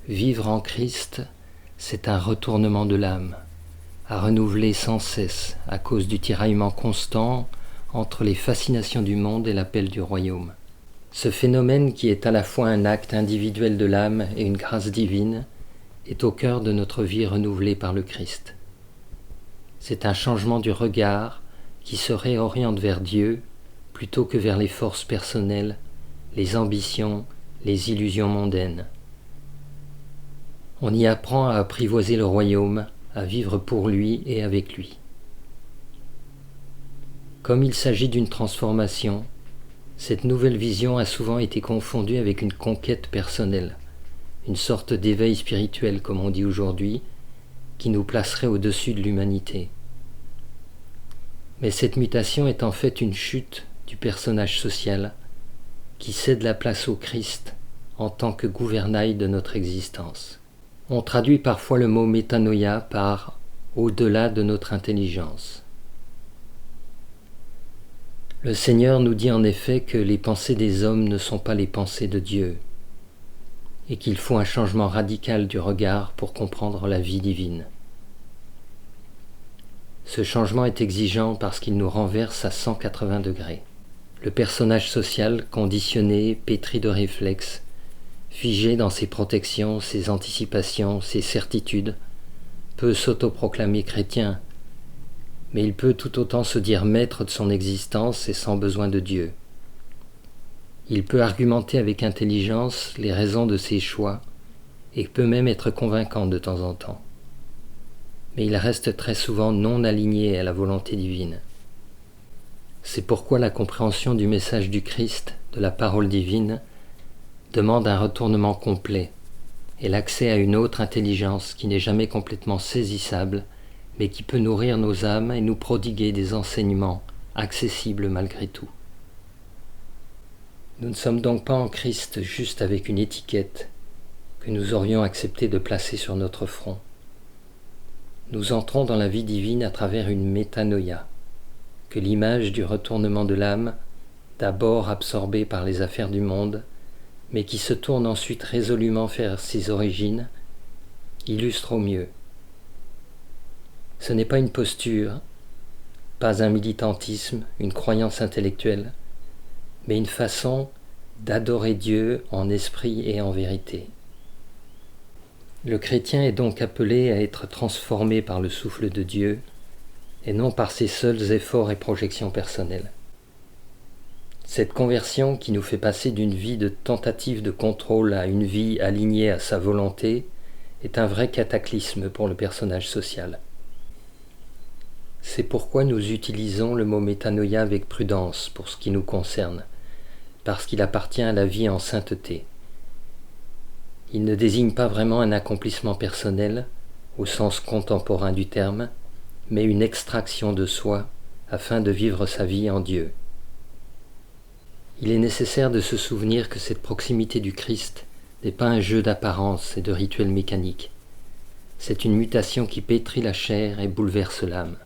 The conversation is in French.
Vivre en Christ, c'est un retournement de l'âme, à renouveler sans cesse à cause du tiraillement constant entre les fascinations du monde et l'appel du royaume. Ce phénomène, qui est à la fois un acte individuel de l'âme et une grâce divine, est au cœur de notre vie renouvelée par le Christ. C'est un changement du regard qui se réoriente vers Dieu plutôt que vers les forces personnelles, les ambitions, les illusions mondaines. On y apprend à apprivoiser le royaume, à vivre pour lui et avec lui. Comme il s'agit d'une transformation, cette nouvelle vision a souvent été confondue avec une conquête personnelle, une sorte d'éveil spirituel, comme on dit aujourd'hui, qui nous placerait au-dessus de l'humanité. Mais cette mutation est en fait une chute du personnage social qui cède la place au Christ en tant que gouvernail de notre existence. On traduit parfois le mot métanoïa par « au-delà de notre intelligence ». Le Seigneur nous dit en effet que les pensées des hommes ne sont pas les pensées de Dieu et qu'il faut un changement radical du regard pour comprendre la vie divine. Ce changement est exigeant parce qu'il nous renverse à 180 degrés. Le personnage social, conditionné, pétri de réflexes, figé dans ses protections, ses anticipations, ses certitudes, peut s'autoproclamer chrétien, mais il peut tout autant se dire maître de son existence et sans besoin de Dieu. Il peut argumenter avec intelligence les raisons de ses choix et peut même être convaincant de temps en temps. Mais il reste très souvent non aligné à la volonté divine. C'est pourquoi la compréhension du message du Christ, de la parole divine, demande un retournement complet et l'accès à une autre intelligence qui n'est jamais complètement saisissable, mais qui peut nourrir nos âmes et nous prodiguer des enseignements accessibles malgré tout. Nous ne sommes donc pas en Christ juste avec une étiquette que nous aurions accepté de placer sur notre front. Nous entrons dans la vie divine à travers une métanoïa, que l'image du retournement de l'âme, d'abord absorbée par les affaires du monde, mais qui se tourne ensuite résolument vers ses origines, illustre au mieux. Ce n'est pas une posture, pas un militantisme, une croyance intellectuelle, mais une façon d'adorer Dieu en esprit et en vérité. Le chrétien est donc appelé à être transformé par le souffle de Dieu et non par ses seuls efforts et projections personnelles. Cette conversion qui nous fait passer d'une vie de tentative de contrôle à une vie alignée à sa volonté est un vrai cataclysme pour le personnage social. C'est pourquoi nous utilisons le mot métanoïa avec prudence pour ce qui nous concerne, parce qu'il appartient à la vie en sainteté. Il ne désigne pas vraiment un accomplissement personnel, au sens contemporain du terme, mais une extraction de soi afin de vivre sa vie en Dieu. Il est nécessaire de se souvenir que cette proximité du Christ n'est pas un jeu d'apparence et de rituels mécaniques. C'est une mutation qui pétrit la chair et bouleverse l'âme.